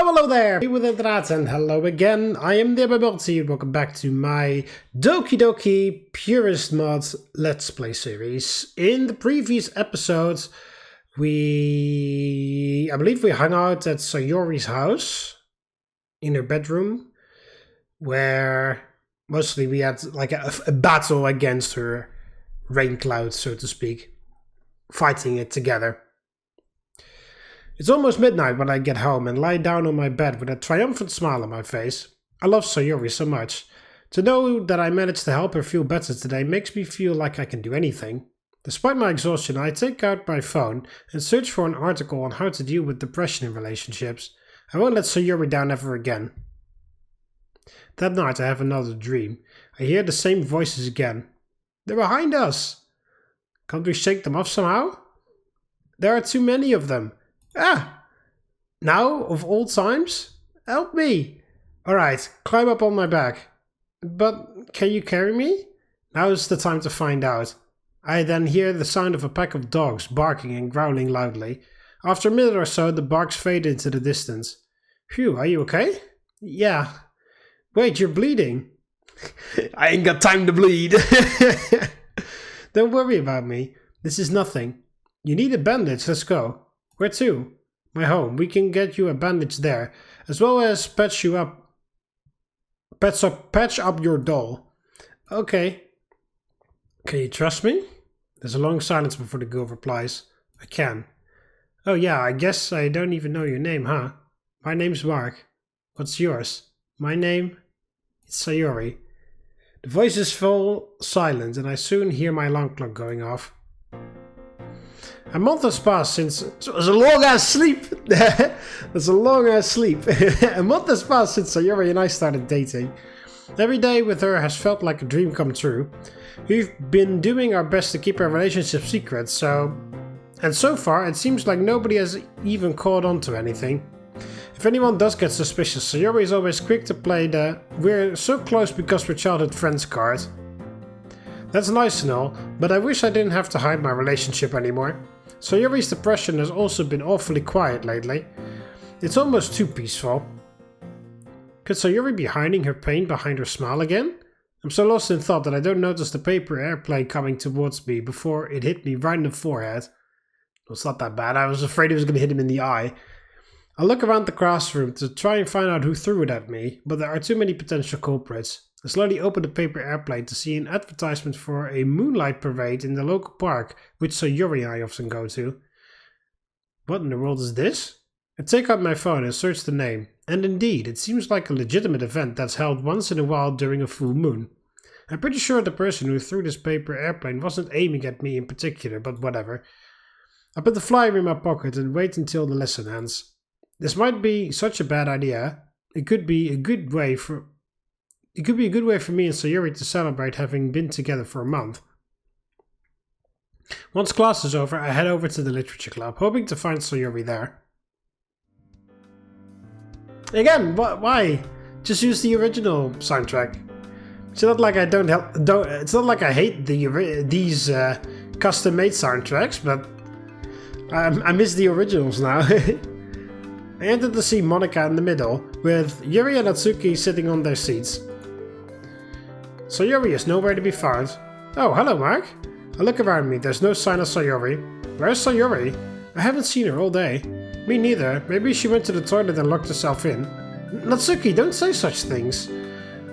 Hello there, with inderdaad, and hello again. I am TheMBmulti and welcome back to my Doki Doki Purist Mod Let's Play series. In the previous episodes, I believe we hung out at Sayori's house in her bedroom, where mostly we had like a battle against her rain cloud, so to speak, fighting it together. It's almost midnight when I get home and lie down on my bed with a triumphant smile on my face. I love Sayori so much. To know that I managed to help her feel better today makes me feel like I can do anything. Despite my exhaustion, I take out my phone and search for an article on how to deal with depression in relationships. I won't let Sayori down ever again. That night I have another dream. I hear the same voices again. They're behind us! Can't we shake them off somehow? There are too many of them. Ah! Now, of all times? Help me! Alright, climb up on my back. But can you carry me? Now's the time to find out. I then hear the sound of a pack of dogs barking and growling loudly. After a minute or so, the barks fade into the distance. Phew, are you okay? Yeah. Wait, you're bleeding. I ain't got time to bleed. Don't worry about me. This is nothing. You need a bandage, let's go. Where to? My home. We can get you a bandage there, as well as patch up your doll. Okay. Can you trust me? There's a long silence before the girl replies. I can. Oh yeah, I guess I don't even know your name, huh? My name's Mark. What's yours? My name? It's Sayori. The voices fall silent and I soon hear my alarm clock going off. A month has passed since... So it was a long-ass sleep! That's a long-ass sleep. A month has passed since Sayori and I started dating. Every day with her has felt like a dream come true. We've been doing our best to keep our relationship secret, so far it seems like nobody has even caught on to anything. If anyone does get suspicious, Sayori is always quick to play the "we're so close because we're childhood friends" card. That's nice and all, but I wish I didn't have to hide my relationship anymore. Sayori's depression has also been awfully quiet lately. It's almost too peaceful. Could Sayori be hiding her pain behind her smile again? I'm so lost in thought that I don't notice the paper airplane coming towards me before it hit me right in the forehead. It's not that bad, I was afraid it was going to hit him in the eye. I look around the classroom to try and find out who threw it at me, but there are too many potential culprits. I slowly open the paper airplane to see an advertisement for a moonlight parade in the local park, which Sayori and I often go to. What in the world is this? I take out my phone and search the name, and indeed, it seems like a legitimate event that's held once in a while during a full moon. I'm pretty sure the person who threw this paper airplane wasn't aiming at me in particular, but whatever. I put the flyer in my pocket and wait until the lesson ends. This might be such a bad idea. It could be a good way for me and Sayori to celebrate having been together for a month. Once class is over, I head over to the literature club, hoping to find Sayori there. Again, why? Just use the original soundtrack. It's not like it's not like I hate these custom-made soundtracks, but I miss the originals now. I entered to see Monika in the middle, with Yuri and Natsuki sitting on their seats. Sayori is nowhere to be found. Oh, hello Mark. I look around me, there's no sign of Sayori. Where's Sayori? I haven't seen her all day. Me neither, maybe she went to the toilet and locked herself in. Natsuki, don't say such things.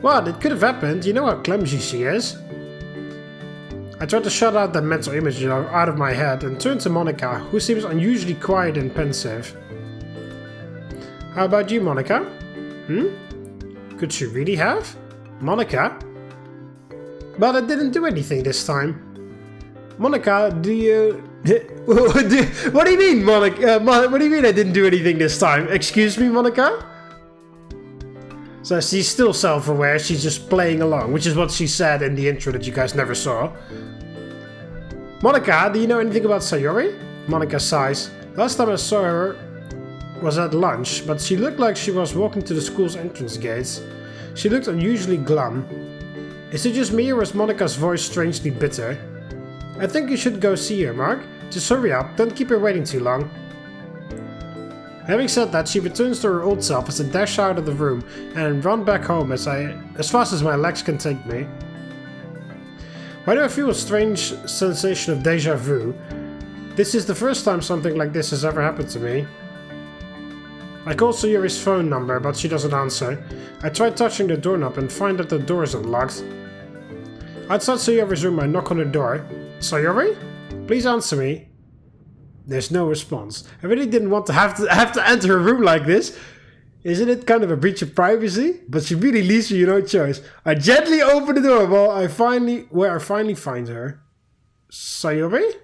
What, it could have happened, you know how clumsy she is. I try to shut out that mental image out of my head and turn to Monika, who seems unusually quiet and pensive. How about you, Monika? Could she really have? Monika? But I didn't do anything this time. Monika, do you... What do you mean, Monika? What do you mean I didn't do anything this time? Excuse me, Monika? So she's still self-aware, she's just playing along, which is what she said in the intro that you guys never saw. Monika, do you know anything about Sayori? Monika sighs. Last time I saw her was at lunch, but she looked like she was walking to the school's entrance gates. She looked unusually glum. Is it just me or is Monika's voice strangely bitter? I think you should go see her, Mark. Just hurry up, don't keep her waiting too long. Having said that, she returns to her old self as I dash out of the room and run back home as fast as my legs can take me. Why do I feel a strange sensation of deja vu? This is the first time something like this has ever happened to me. I call Sayori's phone number, but she doesn't answer. I try touching the doorknob and find that the door is unlocked. Outside Sayori's room, I knock on the door. Sayori? Please answer me. There's no response. I really didn't want to have to enter her room like this. Isn't it kind of a breach of privacy? But she really leaves you no choice. I gently open the door where I finally find her. Sayori?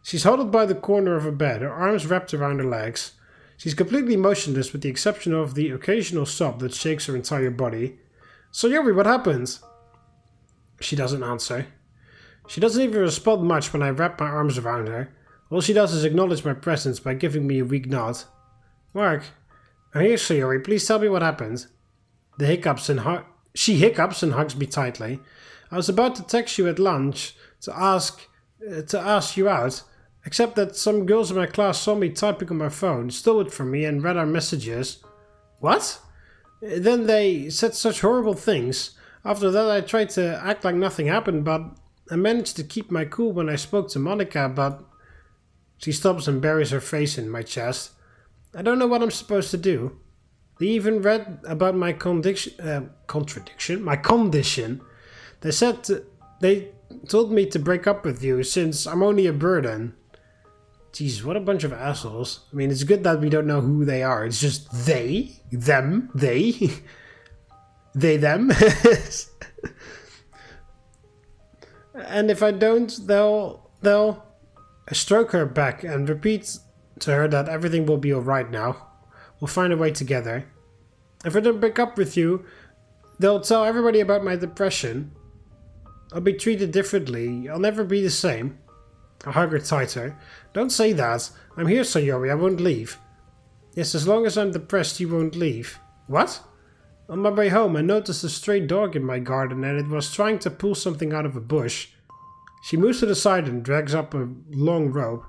She's huddled by the corner of a bed, her arms wrapped around her legs. She's completely motionless with the exception of the occasional sob that shakes her entire body. Sayori, what happened? She doesn't answer. She doesn't even respond much when I wrap my arms around her. All she does is acknowledge my presence by giving me a weak nod. Mark, I'm here, Sayori. Please tell me what happened. She hiccups and hugs me tightly. I was about to text you at lunch to ask you out, except that some girls in my class saw me typing on my phone, stole it from me, and read our messages. What? Then they said such horrible things. After that, I tried to act like nothing happened, but I managed to keep my cool when I spoke to Monika, but... She stops and buries her face in my chest. I don't know what I'm supposed to do. They even read about my condition. They told me to break up with you since I'm only a burden. Jeez, what a bunch of assholes. I mean, it's good that we don't know who they are. It's just they, them, they, they, them. And if I don't, they'll stroke her back and repeat to her that everything will be alright now. We'll find a way together. If I don't break up with you, they'll tell everybody about my depression. I'll be treated differently. I'll never be the same. I hug her tighter. Don't say that. I'm here, Sayori. I won't leave. Yes, as long as I'm depressed, you won't leave. What? On my way home, I noticed a stray dog in my garden and it was trying to pull something out of a bush. She moves to the side and drags up a long rope.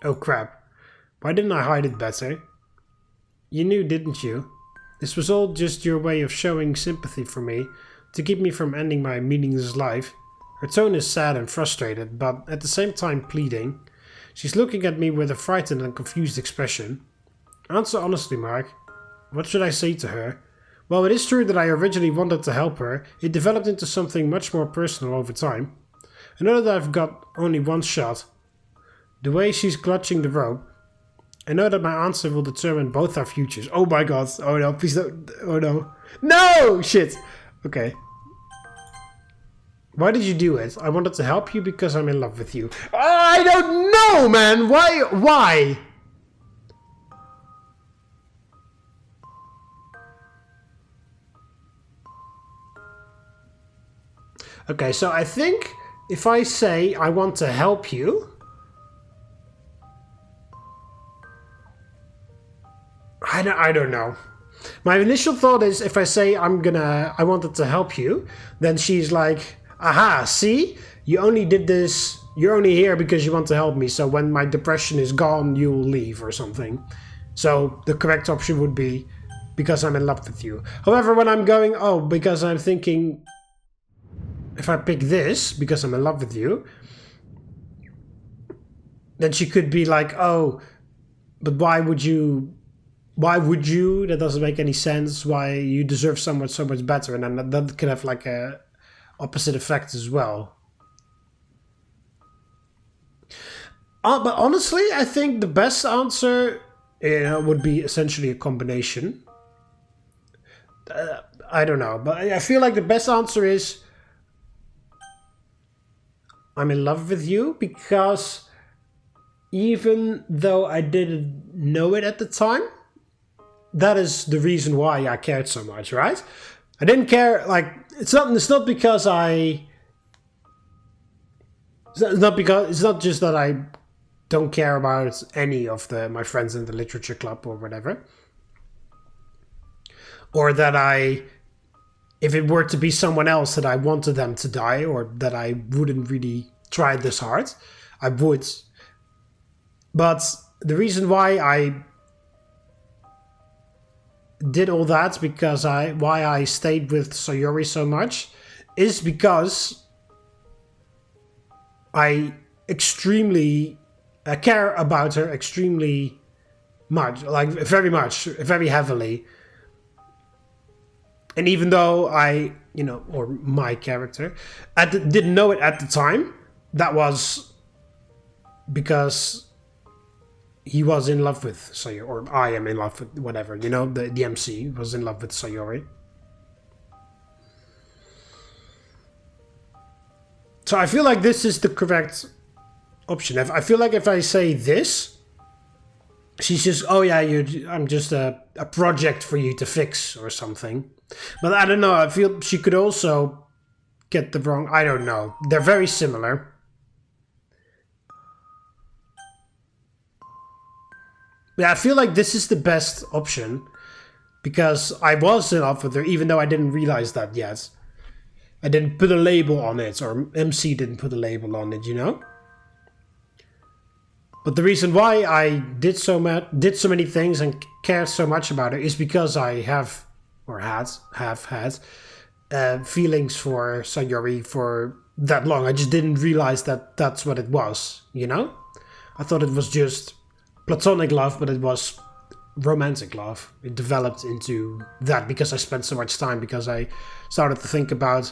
Oh crap. Why didn't I hide it better? You knew, didn't you? This was all just your way of showing sympathy for me, to keep me from ending my meaningless life. Her tone is sad and frustrated, but at the same time pleading. She's looking at me with a frightened and confused expression. Answer honestly, Mark. What should I say to her? Well, it is true that I originally wanted to help her. It developed into something much more personal over time. I know that I've got only one shot. The way she's clutching the rope. I know that my answer will determine both our futures. Oh my god. Oh no, please don't. Oh no. No! Shit. Okay. Why did you do it? I wanted to help you because I'm in love with you. I don't know, man! Why? Okay, so I think if I say I want to help you... I don't know. My initial thought is if I say I wanted to help you, then she's like, aha, see? You only did this, you're only here because you want to help me, so when my depression is gone, you'll leave or something. So the correct option would be because I'm in love with you. However, when I'm going, because I'm thinking, if I pick this because I'm in love with you, then she could be like, oh, but why would you? That doesn't make any sense. Why you deserve someone so much better, and then that can have like a opposite effect as well. But honestly, I think the best answer would be essentially a combination. I don't know, but I feel like the best answer is I'm in love with you because even though I didn't know it at the time, that is the reason why I cared so much, right? I didn't care, like, it's not just that I don't care about any of my friends in the literature club or whatever. Or that if it were to be someone else that I wanted them to die, or that I wouldn't really try this hard, I would. But the reason why I did all that, why I stayed with Sayori so much, is because I care about her extremely much, like very much, very heavily. And even though or my character, didn't know it at the time, that was because he was in love with Sayori, or I am in love with whatever, the MC was in love with Sayori. So I feel like this is the correct option. I feel like if I say this, she's just, oh yeah, I'm just a project for you to fix or something. But I don't know, I feel she could also get the wrong, I don't know. They're very similar. Yeah, I feel like this is the best option because I was in love with her even though I didn't realize that yet. I didn't put a label on it, or MC didn't put a label on it, But the reason why I did so many things and cared so much about her is because I have had feelings for Sayori for that long. I just didn't realize that that's what it was, I thought it was just platonic love, but it was romantic love. It developed into that because I spent so much time, because I started to think about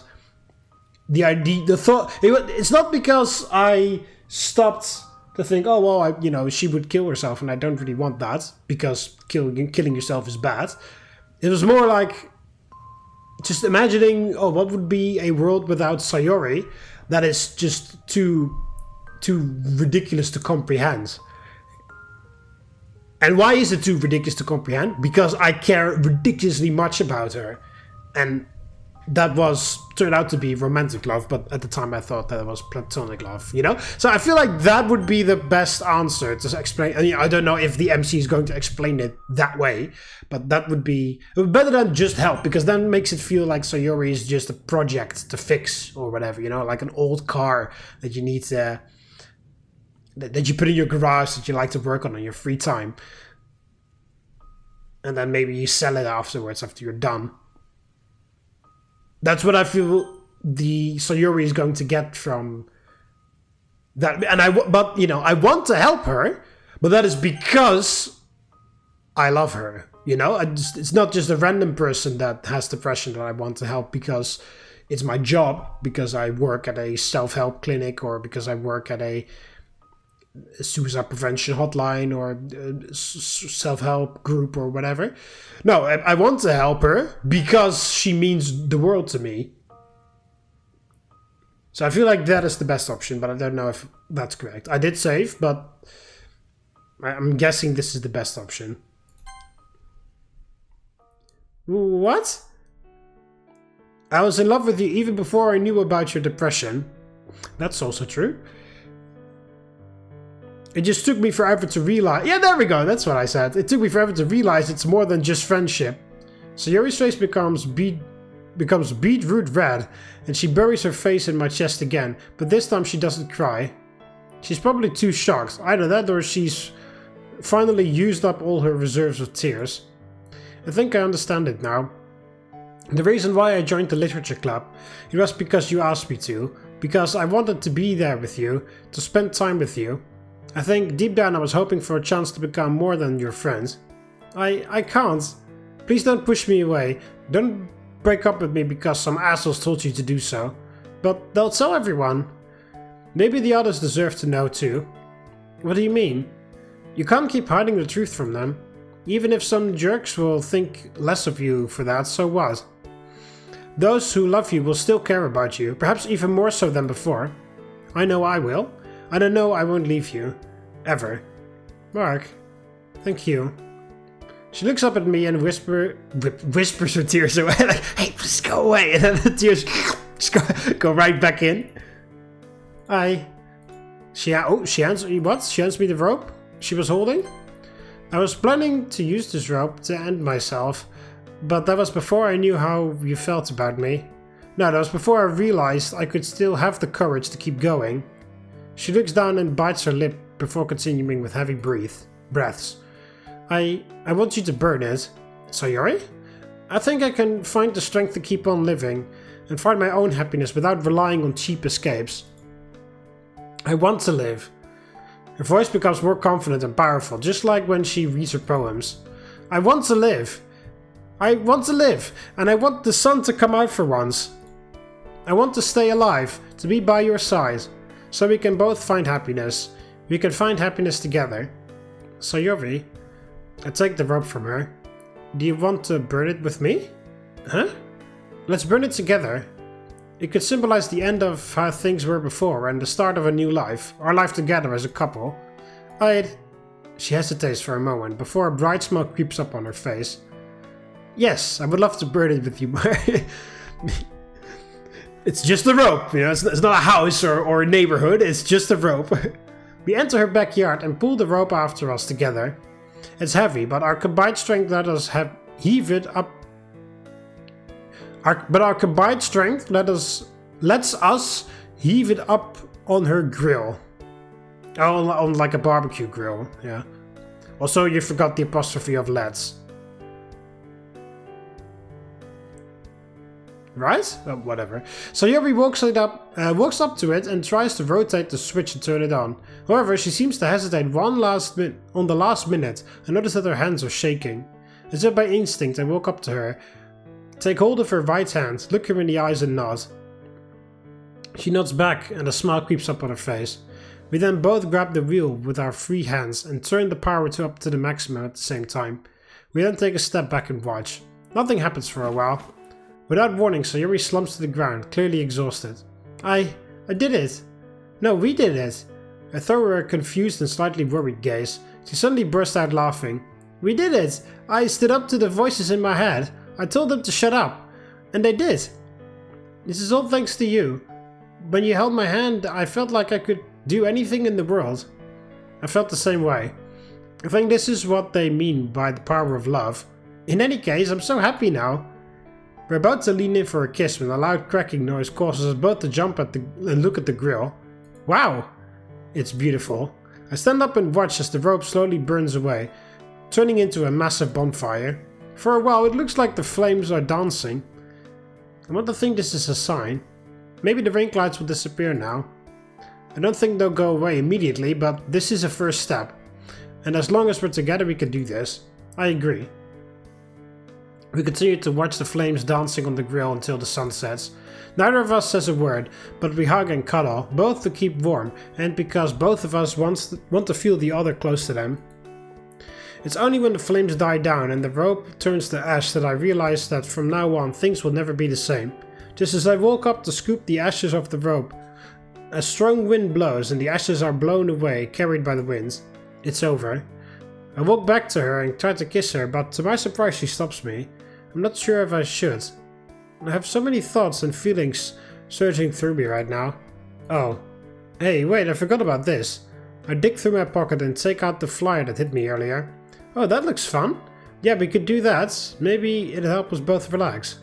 the idea, the thought. It's not because I stopped to think, oh well, she would kill herself, and I don't really want that because killing yourself is bad. It was more like just imagining, oh, what would be a world without Sayori that is just too ridiculous to comprehend. And why is it too ridiculous to comprehend? Because I care ridiculously much about her, and that turned out to be romantic love, but at the time I thought that it was platonic love, So I feel like that would be the best answer to explain. I don't know if the MC is going to explain it that way, but that would be better than just help, because then it makes it feel like Sayori is just a project to fix or whatever, like an old car that you need to, that you put in your garage that you like to work on your free time. And then maybe you sell it afterwards after you're done. That's what I feel the Sayori is going to get from that. And I want to help her, but that is because I love her. It's not just a random person that has depression that I want to help because it's my job, because I work at a self-help clinic, or because I work at a suicide prevention hotline, or self-help group, or whatever. No, I want to help her because she means the world to me. So I feel like that is the best option, but I don't know if that's correct. I did save, but I'm guessing this is the best option. What? I was in love with you even before I knew about your depression. That's also true. It just took me forever to realize... Yeah, there we go, that's what I said. It took me forever to realize it's more than just friendship. Sayori's face becomes beetroot red, and she buries her face in my chest again, but this time she doesn't cry. She's probably too shocked. Either that or she's finally used up all her reserves of tears. I think I understand it now. The reason why I joined the literature club, it was because you asked me to, because I wanted to be there with you, to spend time with you. I think deep down I was hoping for a chance to become more than your friend. I can't. Please don't push me away. Don't break up with me because some assholes told you to do so. But they'll tell everyone. Maybe the others deserve to know too. What do you mean? You can't keep hiding the truth from them. Even if some jerks will think less of you for that, so what? Those who love you will still care about you, perhaps even more so than before. I know I will. I don't know I won't leave you. Ever. Mark. Thank you. She looks up at me and whispers her tears away. Like, hey, just go away. And then the tears just go right back in. She hands me what? She hands me the rope she was holding? I was planning to use this rope to end myself, but that was before I knew how you felt about me. No, that was before I realized I could still have the courage to keep going. She looks down and bites her lip before continuing with heavy breath. breaths. I want you to burn it. Sayori? I think I can find the strength to keep on living and find my own happiness without relying on cheap escapes. I want to live. Her voice becomes more confident and powerful, just like when she reads her poems. I want to live. I want to live, and I want the sun to come out for once. I want to stay alive, to be by your side, so we can both find happiness. We can find happiness together. Sayori, I take the rope from her. Do you want to burn it with me? Huh? Let's burn it together. It could symbolize the end of how things were before and the start of a new life, our life together as a couple. She hesitates for a moment before a bright smile creeps up on her face. Yes, I would love to burn it with you. It's just a rope, it's not a house or a neighborhood, it's just a rope. We enter her backyard and pull the rope after us together. It's heavy, but our combined strength lets us heave it up. Our combined strength lets us heave it up on her grill. Oh, on like a barbecue grill, yeah. Also, you forgot the apostrophe of let's. Right? Oh, whatever. So Yuri walks up to it and tries to rotate the switch and turn it on. However, she seems to hesitate on the last minute and notice that her hands are shaking. As if by instinct, I walk up to her, take hold of her right hand, look her in the eyes and nod. She nods back and a smile creeps up on her face. We then both grab the wheel with our free hands and turn the power up to the maximum at the same time. We then take a step back and watch. Nothing happens for a while. Without warning, Sayori slumps to the ground, clearly exhausted. I did it! No, we did it! I throw her a confused and slightly worried gaze. She suddenly burst out laughing. We did it! I stood up to the voices in my head. I told them to shut up. And they did. This is all thanks to you. When you held my hand, I felt like I could do anything in the world. I felt the same way. I think this is what they mean by the power of love. In any case, I'm so happy now. We're about to lean in for a kiss when a loud cracking noise causes us both to jump and look at the grill. Wow! It's beautiful. I stand up and watch as the rope slowly burns away, turning into a massive bonfire. For a while it looks like the flames are dancing. I want to think this is a sign. Maybe the ring clouds will disappear now. I don't think they'll go away immediately, but this is a first step. And as long as we're together we can do this. I agree. We continue to watch the flames dancing on the grill until the sun sets. Neither of us says a word, but we hug and cuddle, both to keep warm, and because both of us want to feel the other close to them. It's only when the flames die down and the rope turns to ash that I realize that from now on things will never be the same. Just as I walk up to scoop the ashes off the rope, a strong wind blows and the ashes are blown away, carried by the wind. It's over. I walk back to her and try to kiss her, but to my surprise she stops me. I'm not sure if I should. I have so many thoughts and feelings surging through me right now. Oh. Hey, wait, I forgot about this. I dig through my pocket and take out the flyer that hit me earlier. Oh, that looks fun. Yeah, we could do that. Maybe it'll help us both relax.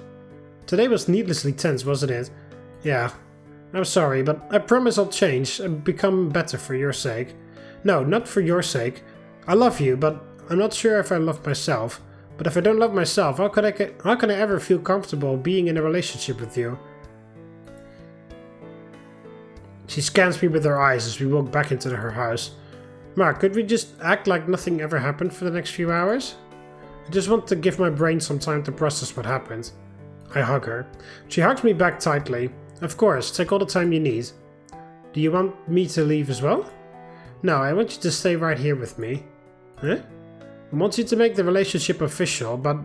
Today was needlessly tense, wasn't it? Yeah. I'm sorry, but I promise I'll change and become better for your sake. No, not for your sake. I love you, but I'm not sure if I love myself. But if I don't love myself, how can I ever feel comfortable being in a relationship with you? She scans me with her eyes as we walk back into her house. Mark, could we just act like nothing ever happened for the next few hours? I just want to give my brain some time to process what happened. I hug her. She hugs me back tightly. Of course, take all the time you need. Do you want me to leave as well? No, I want you to stay right here with me. Huh? I want you to make the relationship official, but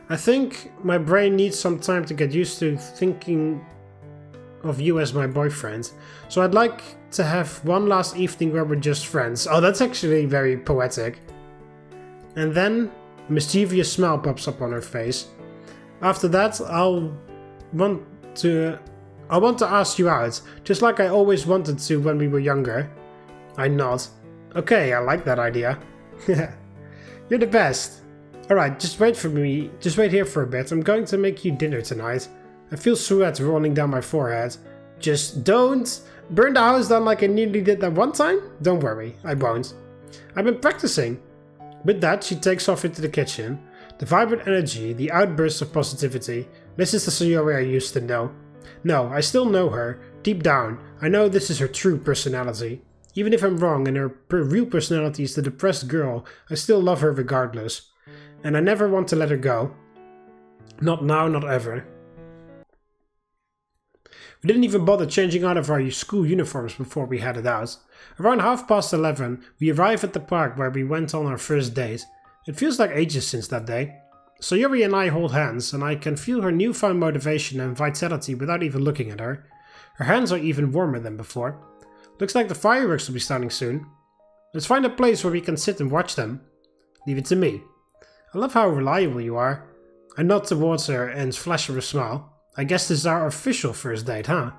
I think my brain needs some time to get used to thinking of you as my boyfriend. So I'd like to have one last evening where we're just friends. Oh, that's actually very poetic. And then a mischievous smile pops up on her face. After that, I'll want to ask you out, just like I always wanted to when we were younger. I nod. Okay, I like that idea. You're the best. Alright, just wait for me. Just wait here for a bit. I'm going to make you dinner tonight. I feel sweat rolling down my forehead. Just don't burn the house down like I nearly did that one time. Don't worry, I won't. I've been practicing. With that, she takes off into the kitchen. The vibrant energy, the outbursts of positivity. This is the Sayori I used to know. No, I still know her. Deep down, I know this is her true personality. Even if I'm wrong and her real personality is the depressed girl, I still love her regardless. And I never want to let her go. Not now, not ever. We didn't even bother changing out of our school uniforms before we headed out. Around 11:30, we arrive at the park where we went on our first date. It feels like ages since that day. Sayori and I hold hands, and I can feel her newfound motivation and vitality without even looking at her. Her hands are even warmer than before. Looks like the fireworks will be starting soon. Let's find a place where we can sit and watch them. Leave it to me. I love how reliable you are. I nod towards her and flash her a smile. I guess this is our official first date, huh?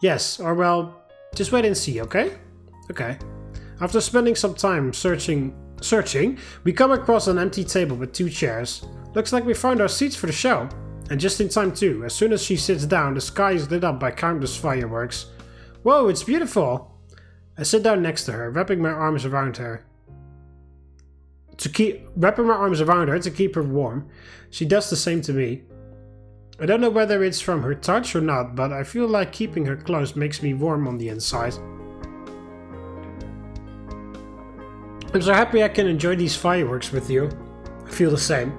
Yes, or well, just wait and see, okay? Okay. After spending some time searching, we come across an empty table with 2 chairs. Looks like we found our seats for the show. And just in time too. As soon as she sits down, the sky is lit up by countless fireworks. Whoa, it's beautiful! I sit down next to her, wrapping my arms around her to keep her warm. She does the same to me. I don't know whether it's from her touch or not, but I feel like keeping her close makes me warm on the inside. I'm so happy I can enjoy these fireworks with you. I feel the same.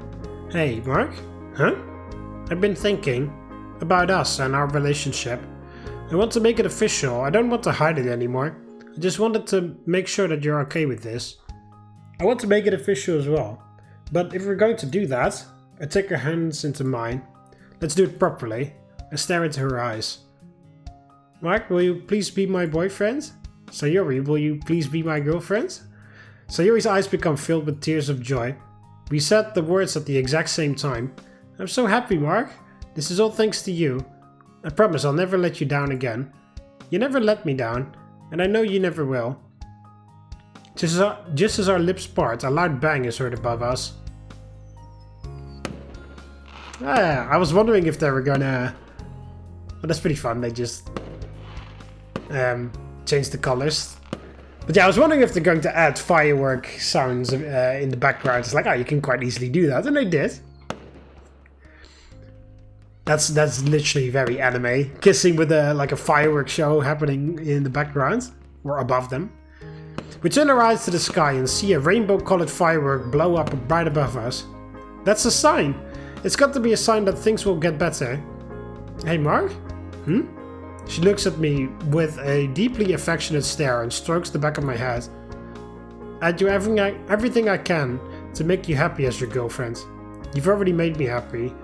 Hey, Mark? Huh? I've been thinking about us and our relationship. I want to make it official. I don't want to hide it anymore. I just wanted to make sure that you're okay with this. I want to make it official as well. But if we're going to do that, I take her hands into mine. Let's do it properly. I stare into her eyes. Mark, will you please be my boyfriend? Sayori, will you please be my girlfriend? Sayori's eyes become filled with tears of joy. We said the words at the exact same time. I'm so happy, Mark. This is all thanks to you. I promise I'll never let you down again. You never let me down, and I know you never will. Just as our lips part, a loud bang is heard above us. I was wondering if they were gonna... Well, that's pretty fun. They just change the colors. But yeah, I was wondering if they're going to add firework sounds in the background. It's like, oh, you can quite easily do that, and they did. That's literally very anime. Kissing with like a fireworks show happening in the background or above them. We turn our eyes to the sky and see a rainbow-colored firework blow up right above us. That's a sign. It's got to be a sign that things will get better. Hey, Mark? She looks at me with a deeply affectionate stare and strokes the back of my head. I do everything I can to make you happy as your girlfriend. You've already made me happy.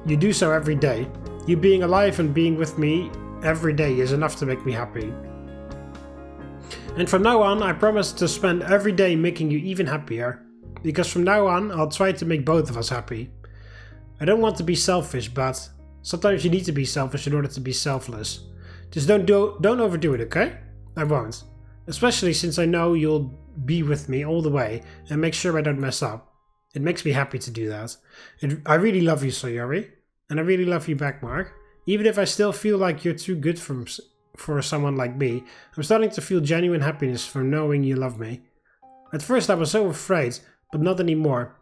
You do so every day. You being alive and being with me every day is enough to make me happy. And from now on, I promise to spend every day making you even happier. Because from now on, I'll try to make both of us happy. I don't want to be selfish, but sometimes you need to be selfish in order to be selfless. Just don't overdo it, okay? I won't. Especially since I know you'll be with me all the way and make sure I don't mess up. It makes me happy to do that. I really love you, Sayori. And I really love you back, Mark. Even if I still feel like you're too good for someone like me, I'm starting to feel genuine happiness from knowing you love me. At first I was so afraid, but not anymore.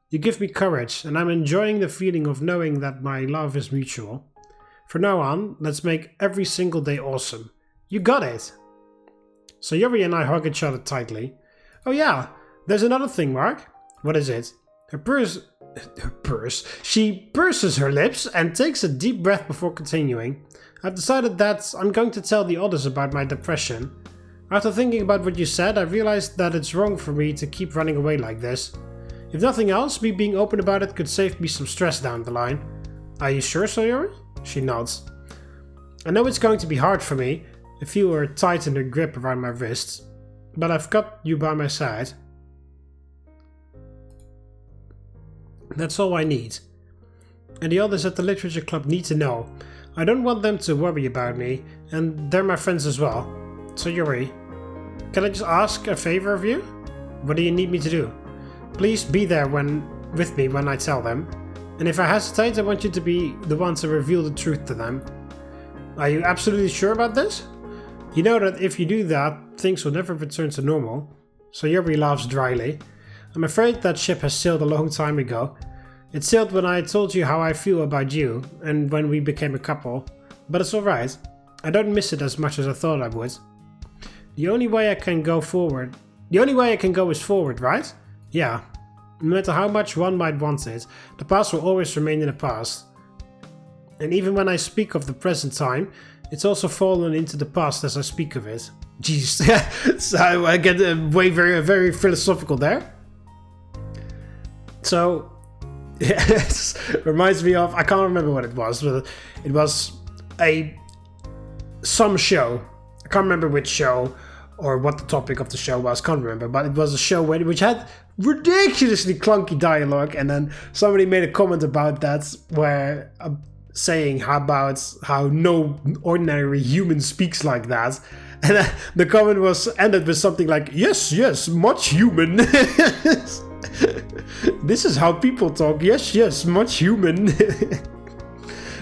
You give me courage, and I'm enjoying the feeling of knowing that my love is mutual. From now on, let's make every single day awesome. You got it! Sayori and I hug each other tightly. Oh yeah, there's another thing, Mark. What is it? She purses her lips and takes a deep breath before continuing. I've decided that I'm going to tell the others about my depression. After thinking about what you said, I realized that it's wrong for me to keep running away like this. If nothing else, me being open about it could save me some stress down the line. Are you sure, Sayori? She nods. I know it's going to be hard for me. I feel her tighten her grip around my wrists. But I've got you by my side. That's all I need. And the others at the literature club need to know. I don't want them to worry about me, and they're my friends as well. Sayori, can I just ask a favor of you? What do you need me to do? Please be there with me when I tell them. And if I hesitate, I want you to be the one to reveal the truth to them. Are you absolutely sure about this? You know that if you do that, things will never return to normal. Sayori laughs dryly. I'm afraid that ship has sailed a long time ago. It sailed when I told you how I feel about you, and when we became a couple. But it's alright. I don't miss it as much as I thought I would. The only way I can go is forward, right? Yeah. No matter how much one might want it, the past will always remain in the past. And even when I speak of the present time, it's also fallen into the past as I speak of it. Jeez, so I get very, very philosophical there. So, it reminds me of, I can't remember what it was, but it was some show. I can't remember which show or what the topic of the show was, can't remember, but it was a show which had ridiculously clunky dialogue, and then somebody made a comment about that where saying about how no ordinary human speaks like that, and the comment was ended with something like, yes, much human. This is how people talk. Yes, much human.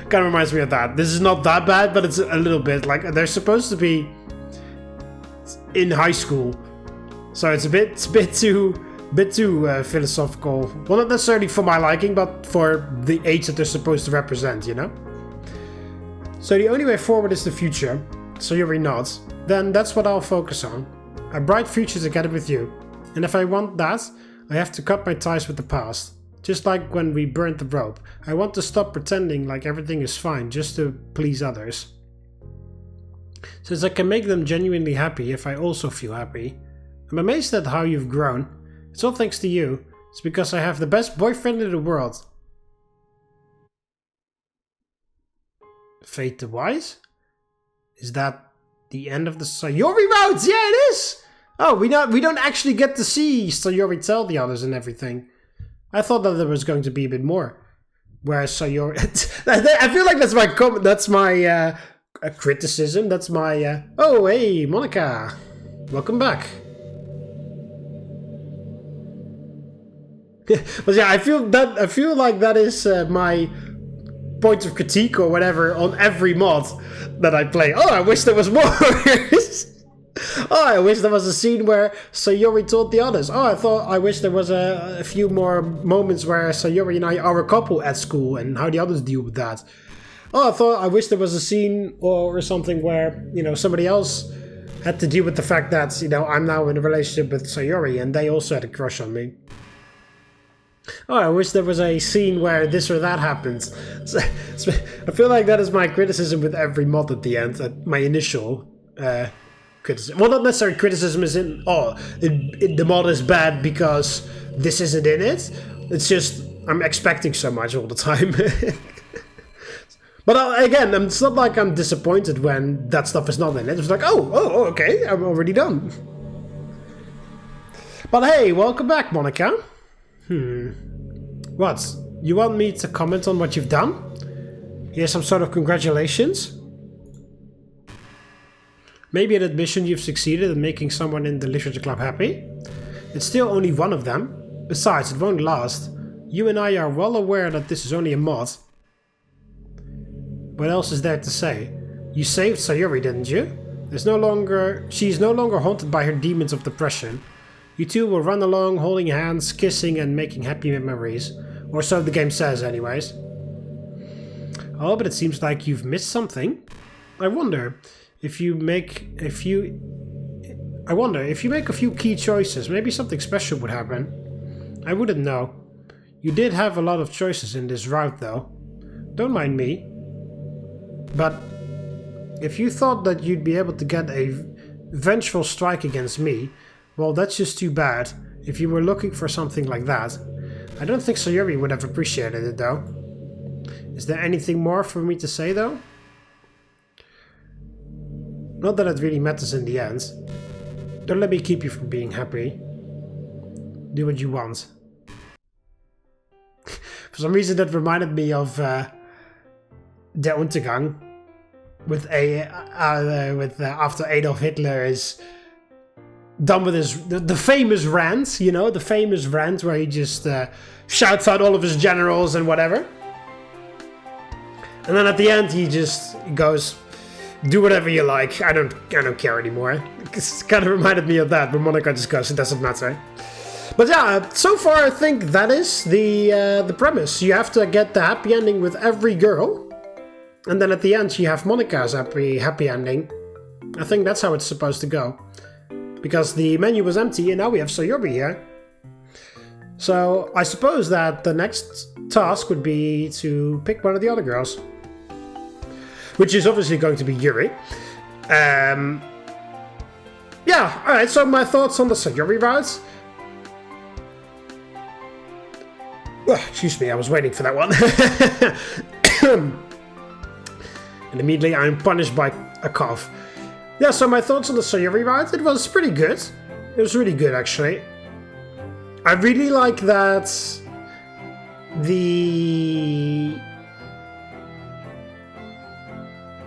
Kind of reminds me of that. This is not that bad, but it's a little bit like they're supposed to be in high school, so it's a bit too philosophical. Well, not necessarily for my liking, but for the age that they're supposed to represent, you know. So the only way forward is the future. So Yuri nods. Then that's what I'll focus on. A bright future together with you. And if I want that, I have to cut my ties with the past. Just like when we burnt the rope. I want to stop pretending like everything is fine just to please others. Since I can make them genuinely happy if I also feel happy. I'm amazed at how you've grown. It's all thanks to you. It's because I have the best boyfriend in the world. Fate the Wise? Is that the end of the Sayori routes? Yeah, it is! Oh, we don't actually get to see Sayori tell the others and everything. I thought that there was going to be a bit more. Whereas Sayori... I feel like that's my comment. That's my criticism. That's my... Oh, hey, Monika. Welcome back. But yeah, I feel like that is my point of critique or whatever on every mod that I play. Oh, I wish there was more. Oh, I wish there was a scene where Sayori told the others. Oh, I wish there was a few more moments where Sayori and I are a couple at school and how the others deal with that. Oh, I wish there was a scene or something where, you know, somebody else had to deal with the fact that, you know, I'm now in a relationship with Sayori and they also had a crush on me. Oh, I wish there was a scene where this or that happens. So, I feel like that is my criticism with every mod at the end. My initial criticism. Well, not necessarily criticism is in, the mod is bad because this isn't in it. It's just, I'm expecting so much all the time. But again, it's not like I'm disappointed when that stuff is not in it. It's like, oh, okay, I'm already done. But hey, welcome back, Monika. What? You want me to comment on what you've done? Here's some sort of congratulations? Maybe an admission you've succeeded in making someone in the literature club happy? It's still only one of them. Besides, it won't last. You and I are well aware that this is only a mod. What else is there to say? You saved Sayori, didn't you? She's no longer haunted by her demons of depression. You two will run along, holding hands, kissing and making happy memories. Or so the game says anyways. Oh, but it seems like you've missed something. I wonder if you make a few key choices, maybe something special would happen. I wouldn't know. You did have a lot of choices in this route though. Don't mind me. But if you thought that you'd be able to get a vengeful strike against me, well, that's just too bad. If you were looking for something like that. I don't think Sayori would have appreciated it though. Is there anything more for me to say though? Not that it really matters in the end. Don't let me keep you from being happy. Do what you want. For some reason that reminded me of Der Untergang. With after Adolf Hitler is done with the famous rant, you know, the famous rant where he just shouts out all of his generals and whatever. And then at the end he just goes, do whatever you like. I don't care anymore. It kind of reminded me of that, but Monika discussed, it doesn't matter. But yeah, so far I think that is the premise. You have to get the happy ending with every girl, and then at the end you have Monika's happy ending. I think that's how it's supposed to go. Because the menu was empty, and now we have Sayori here. So I suppose that the next task would be to pick one of the other girls. Which is obviously going to be Yuri. Yeah, alright, so my thoughts on the Sayori route. Excuse me, I was waiting for that one. And immediately I'm punished by a cough. Yeah, so my thoughts on the Sayori route, it was pretty good. It was really good, actually. I really like that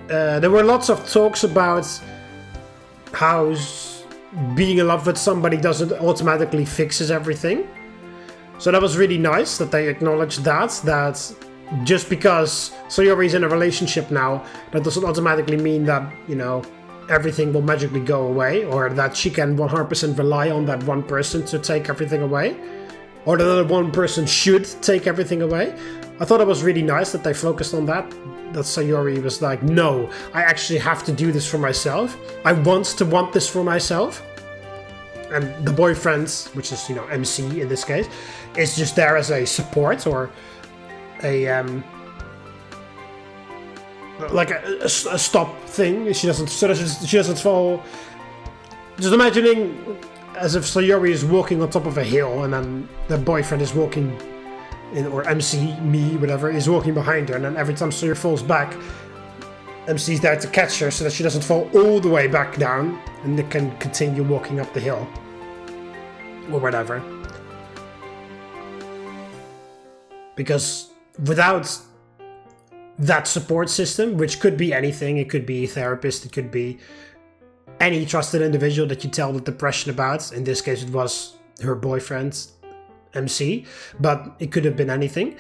there were lots of talks about how being in love with somebody doesn't automatically fixes everything. So that was really nice that they acknowledged that just because Sayori's in a relationship now, that doesn't automatically mean that, you know, everything will magically go away, or that she can 100% rely on that one person to take everything away, or that that one person should take everything away. I thought it was really nice that they focused on that Sayori was like, no, I actually have to do this for myself. I want this for myself. And the boyfriend, which is, you know, MC in this case, is just there as a support or a like a stop thing. She doesn't fall. Just imagining as if Sayori is walking on top of a hill, and then the boyfriend is walking in, or MC, me, whatever, is walking behind her, and then every time Sayori falls back, MC's there to catch her so that she doesn't fall all the way back down, and they can continue walking up the hill. Or whatever. Because without that support system, which could be anything, it could be a therapist, it could be any trusted individual that you tell the depression about. In this case, it was her boyfriend, MC, but it could have been anything.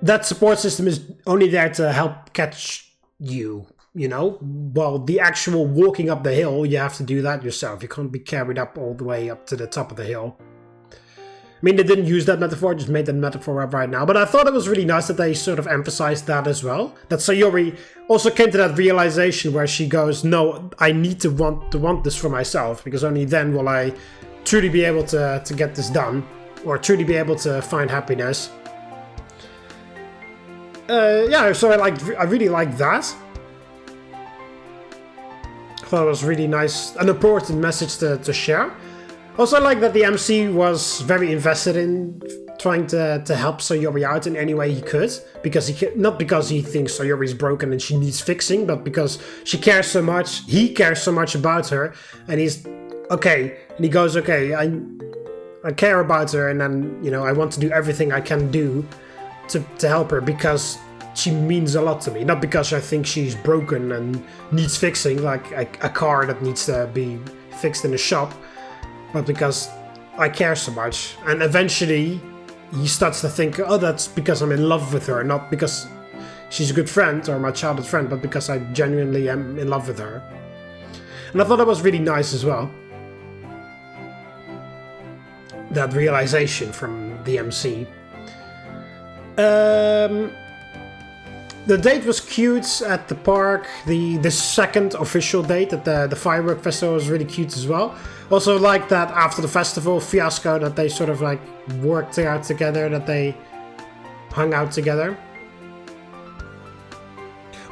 That support system is only there to help catch you, you know? Well, the actual walking up the hill, you have to do that yourself. You can't be carried up all the way up to the top of the hill. I mean, they didn't use that metaphor, just made that metaphor up right now. But I thought it was really nice that they sort of emphasized that as well. That Sayori also came to that realization where she goes, no, I need to want this for myself, because only then will I truly be able to get this done, or truly be able to find happiness. Yeah, so I really liked that. I thought it was really nice, an important message to share. Also, I like that the MC was very invested in trying to help Sayori out in any way he could, because not because he thinks Sayori's broken and she needs fixing, but because she cares so much, he cares so much about her, and he's okay, and he goes, okay, I care about her, and then, you know, I want to do everything I can do to help her, because she means a lot to me, not because I think she's broken and needs fixing, like a car that needs to be fixed in a shop, but because I care so much. And eventually he starts to think, oh, that's because I'm in love with her, not because she's a good friend or my childhood friend, but because I genuinely am in love with her. And I thought that was really nice as well. That realization from the MC. The date was cute at the park. The second official date at the firework festival was really cute as well. Also like that after the festival fiasco that they sort of like worked out together, that they hung out together.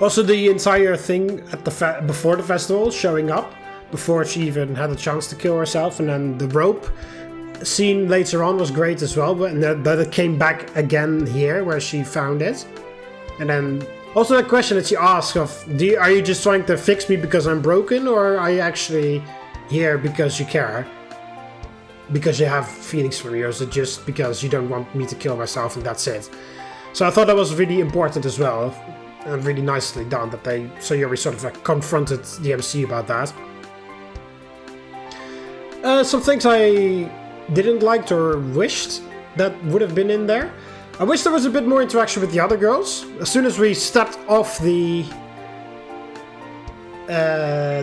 Also the entire thing at the before the festival, showing up before she even had a chance to kill herself, and then the rope scene later on was great as well, and that it came back again here where she found it. And then also the question that she asked of, are you just trying to fix me because I'm broken, or are you actually here because you care? Because you have feelings for me, or is it just because you don't want me to kill myself and that's it? So I thought that was really important as well, and really nicely done that Sayori sort of like confronted the MC about that. Some things I didn't like or wished that would have been in there. I wish there was a bit more interaction with the other girls. As soon as we stepped off the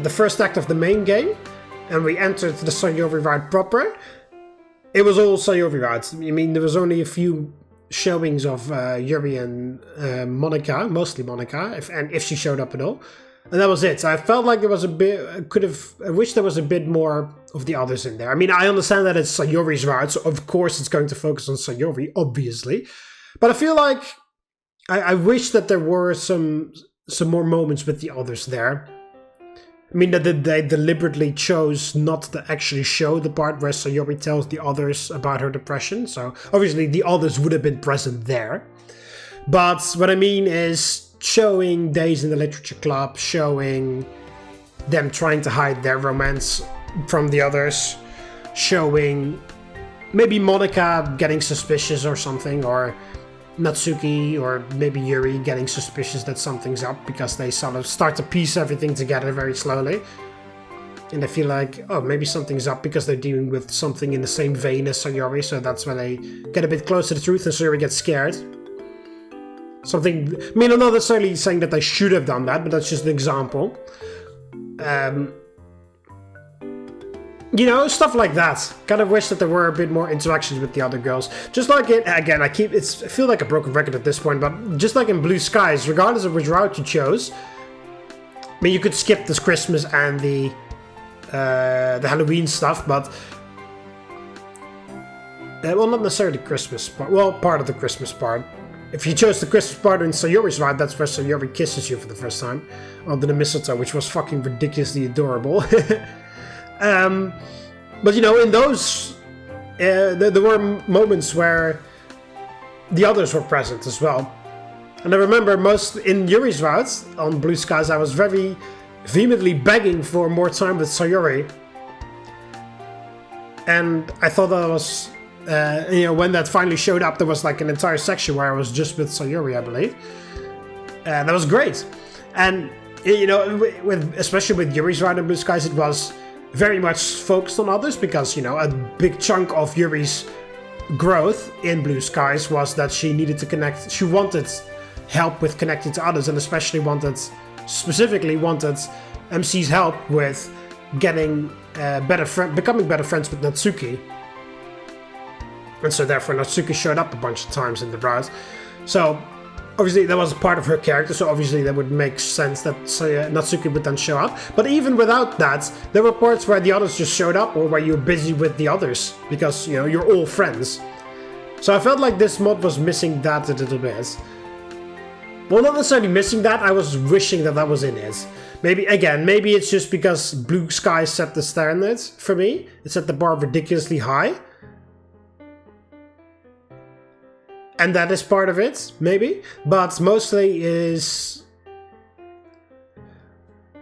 the first act of the main game, and we entered the Sayori ride proper, it was all Sayori rides. I mean, there was only a few showings of Yuri and Monika, mostly Monika, if she showed up at all. And that was it. So I felt like there was a bit, I wish there was a bit more of the others in there. I mean, I understand that it's Sayori's ride, so of course it's going to focus on Sayori, obviously. But I feel like I wish that there were some more moments with the others there. I mean, that they deliberately chose not to actually show the part where Sayori tells the others about her depression. So obviously the others would have been present there. But what I mean is showing Days in the Literature Club, showing them trying to hide their romance from the others, showing maybe Monika getting suspicious or something, or Natsuki or maybe Yuri getting suspicious that something's up because they sort of start to piece everything together very slowly. And they feel like, oh, maybe something's up because they're dealing with something in the same vein as Sayori, so that's when they get a bit close to the truth and Sayori gets scared. Something, I mean, I'm not necessarily saying that they should have done that, but that's just an example. You know, stuff like that. Kind of wish that there were a bit more interactions with the other girls. Just like in, again, I feel like a broken record at this point, but just like in Blue Skies, regardless of which route you chose, I mean, you could skip this Christmas and the Halloween stuff, but well, not necessarily the Christmas part. Well, part of the Christmas part. If you chose the Christmas part in Sayori's ride, that's where Sayori kisses you for the first time under the mistletoe, which was fucking ridiculously adorable. But you know, in those, there were moments where the others were present as well. And I remember most in Yuri's route on Blue Skies, I was very vehemently begging for more time with Sayori. And I thought that was, you know, when that finally showed up, there was like an entire section where I was just with Sayori, I believe. And that was great. And, you know, especially with Yuri's ride on Blue Skies, it was very much focused on others because, you know, a big chunk of Yuri's growth in Blue Skies was that she needed to connect. She wanted help with connecting to others, and especially specifically wanted MC's help with getting becoming better friends with Natsuki. And so therefore Natsuki showed up a bunch of times in the route. So obviously that was part of her character, so obviously that would make sense that Natsuki would then show up. But even without that, there were parts where the others just showed up, or where you were busy with the others, because, you know, you're all friends. So I felt like this mod was missing that a little bit. Well, not necessarily missing that, I was wishing that that was in it. Maybe it's just because Blue Sky set the standard for me. It set the bar ridiculously high. And that is part of it, maybe. But mostly is...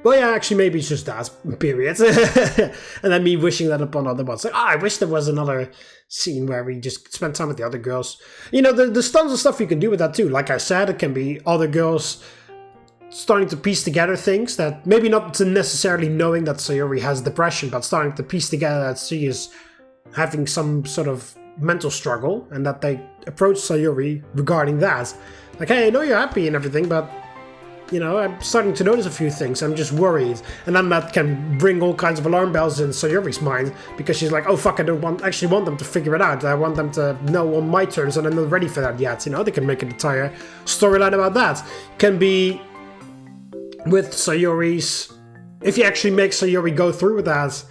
Well, yeah, actually, maybe it's just that, period. And then me wishing that upon other mods. Like, I wish there was another scene where we just spent time with the other girls. You know, there's tons of stuff you can do with that too. Like I said, it can be other girls starting to piece together things that... Maybe not necessarily knowing that Sayori has depression, but starting to piece together that she is having some sort of mental struggle, and that they approach Sayori regarding that. Like, hey, I know you're happy and everything, but, you know, I'm starting to notice a few things. I'm just worried. And then that can bring all kinds of alarm bells in Sayori's mind, because she's like, oh fuck, I don't actually want them to figure it out. I want them to know on my terms, and I'm not ready for that yet. You know, they can make an entire storyline about that. Can be with Sayori's... If you actually make Sayori go through with that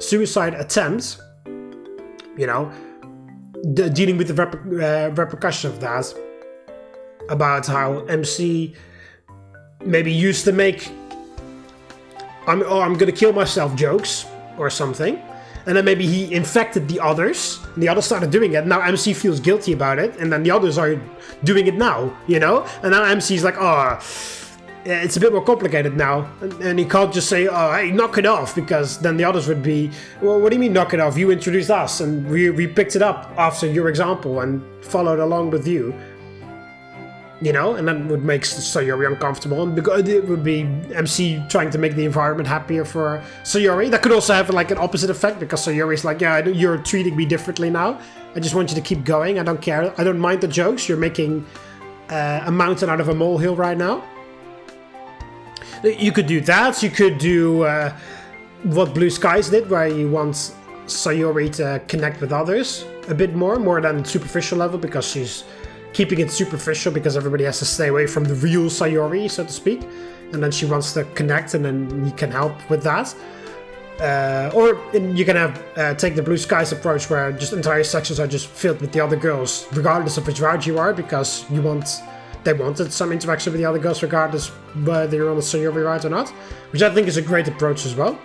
suicide attempt, you know, dealing with the repercussion of that, about how MC maybe used to make I'm gonna kill myself jokes or something, and then maybe he infected the others, and the others started doing it. Now MC feels guilty about it, and then the others are doing it now, you know, and now MC's like, oh, it's a bit more complicated now, and he can't just say, oh, hey, knock it off, because then the others would be, well, what do you mean knock it off? You introduced us, and we picked it up after your example and followed along with you. You know, and that would make Sayori uncomfortable, and it would be MC trying to make the environment happier for Sayori. That could also have like an opposite effect, because Sayori's like, yeah, you're treating me differently now. I just want you to keep going. I don't care. I don't mind the jokes. You're making a mountain out of a molehill right now. You could do that. You could do what Blue Skies did, where you want Sayori to connect with others a bit more than superficial level, because she's keeping it superficial because everybody has to stay away from the real Sayori, so to speak. And then she wants to connect, and then you can help with that. Or you can have take the Blue Skies approach, where just entire sections are just filled with the other girls, regardless of which route you are, because they wanted some interaction with the other girls, regardless whether you're on the Sayori route or not, which I think is a great approach as well.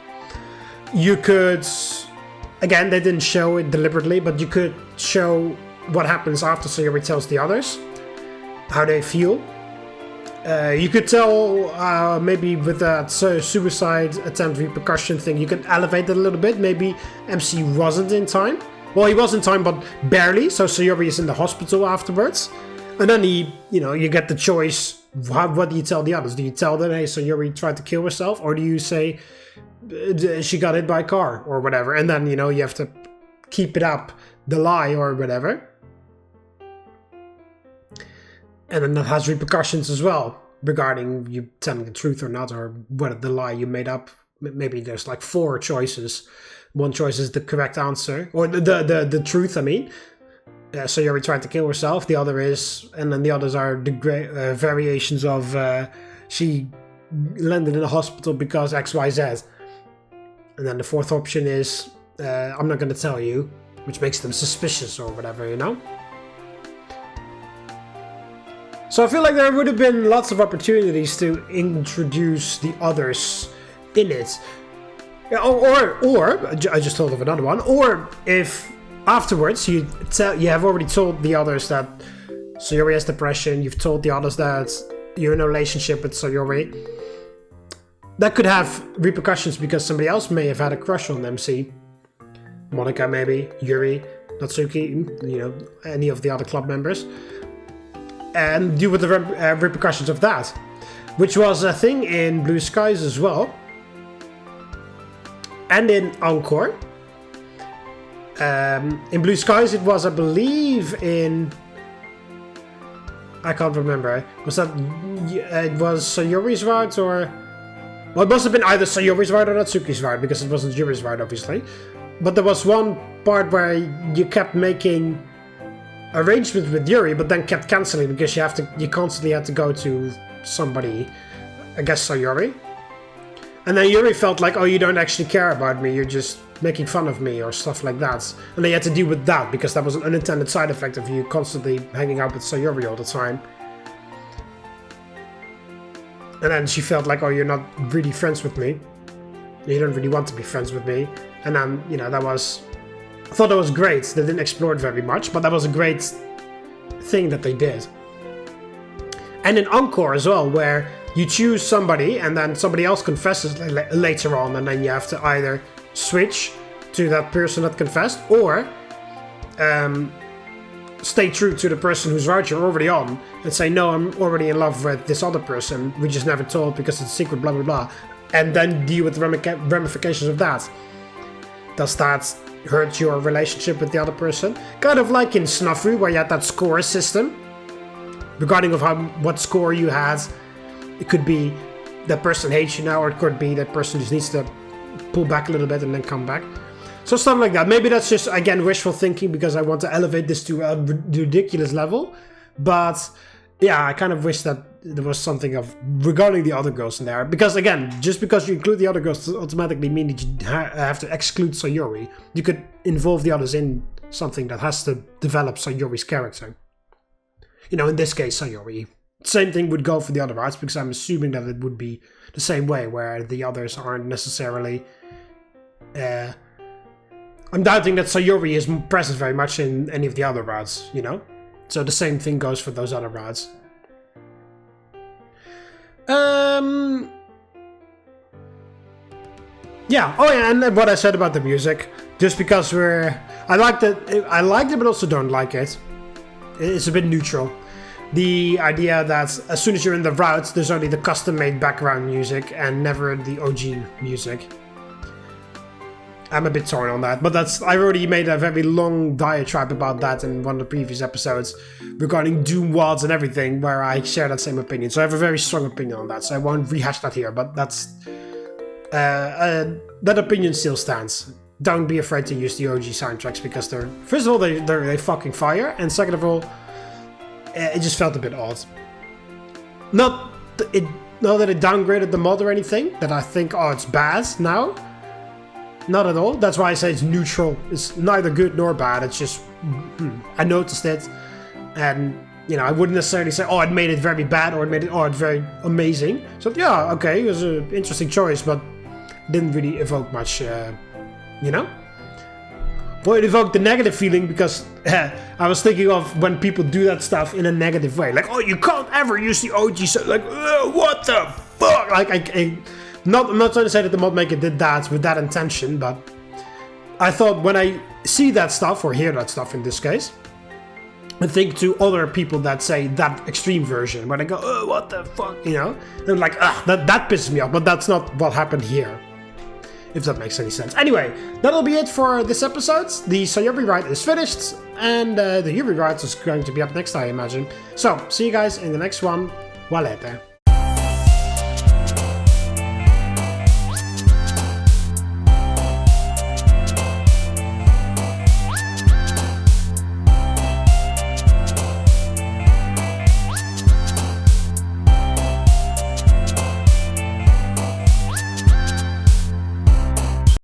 You could, again, they didn't show it deliberately, but you could show what happens after Sayori tells the others, how they feel. You could tell, maybe with that suicide attempt repercussion thing, you could elevate it a little bit. Maybe MC wasn't in time. Well, he was in time, but barely. So Sayori is in the hospital afterwards. And then you get the choice. What do you tell the others? Do you tell them, hey, Sayori tried to kill herself? Or do you say she got hit by a car or whatever? And then, you have to keep it up, the lie or whatever. And then that has repercussions as well, regarding you telling the truth or not, or whether the lie you made up. Maybe there's like 4 choices. One choice is the correct answer, or the truth, I mean. Sayori tried to kill herself. The other is, and then the others are the variations of she landed in a hospital because XYZ. And then the 4th option is I'm not going to tell you, which makes them suspicious or whatever, So I feel like there would have been lots of opportunities to introduce the others in it. Or I just thought of another one. Or if afterwards you have already told the others that Sayori has depression, you've told the others that you're in a relationship with Sayori, that could have repercussions because somebody else may have had a crush on MC. Monika maybe, Yuri, Natsuki, any of the other club members. And deal with the repercussions of that, which was a thing in Blue Skies as well, and in Encore. In Blue Skies, it was, I believe, I can't remember. Was that it was Sayori's route, or well, it must have been either Sayori's route or Natsuki's route, because it wasn't Yuri's route, obviously. But there was one part where you kept making arrangements with Yuri, but then kept cancelling because you constantly had to go to somebody, I guess Sayori. And then Yuri felt like, oh, you don't actually care about me, you're just making fun of me or stuff like that. And they had to deal with that because that was an unintended side effect of you constantly hanging out with Sayori all the time. And then she felt like, oh, you're not really friends with me. You don't really want to be friends with me. And then, I thought that was great. They didn't explore it very much, but that was a great thing that they did. And in Encore as well, where you choose somebody and then somebody else confesses later on, and then you have to either switch to that person that confessed, or stay true to the person whose route you're already on and say, no, I'm already in love with this other person, we just never told because it's a secret, blah blah blah, and then deal with the ramifications of that. Does that hurt your relationship with the other person? Kind of like in Snuffy, where you had that score system regarding of what score you had. It could be that person hates you now, or it could be that person just needs to pull back a little bit and then come back. So stuff like that. Maybe that's just, again, wishful thinking because I want to elevate this to a ridiculous level. But yeah, I kind of wish that there was something of regarding the other girls in there. Because again, just because you include the other girls doesn't automatically mean that you have to exclude Sayori. You could involve the others in something that has to develop Sayori's character. In this case, Sayori. Same thing would go for the other routes, because I'm assuming that it would be the same way, where the others aren't necessarily... I'm doubting that Sayori is present very much in any of the other routes, So the same thing goes for those other routes. Yeah. Oh yeah, and what I said about the music, just because I liked it, but also don't like it. It's a bit neutral. The idea that as soon as you're in the route, there's only the custom-made background music and never the OG music. I'm a bit torn on that, but I already made a very long diatribe about that in one of the previous episodes regarding Doom WODs and everything, where I share that same opinion. So I have a very strong opinion on that, so I won't rehash that here, but that opinion still stands. Don't be afraid to use the OG soundtracks, because first of all, they fucking fire, and second of all, it just felt a bit odd. Not that it downgraded the mod or anything, that I think, oh, it's bad now. Not at all. That's why I say it's neutral. It's neither good nor bad. It's just, I noticed it, and I wouldn't necessarily say, oh, it made it very bad, or it made it very amazing. So yeah, okay, it was an interesting choice, but didn't really evoke much, Well, it evoked the negative feeling, because I was thinking of when people do that stuff in a negative way, like, oh, you can't ever use the OG, so like, what the fuck? Like, I'm not trying to say that the mod maker did that with that intention, but I thought when I see that stuff, or hear that stuff in this case, I think to other people that say that extreme version, where they go, oh, what the fuck, and I'm like, that pisses me off, but that's not what happened here, if that makes any sense. Anyway, that'll be it for this episode. The Sayori ride is finished, and the Yuri ride is going to be up next, I imagine. So, see you guys in the next one. Valete.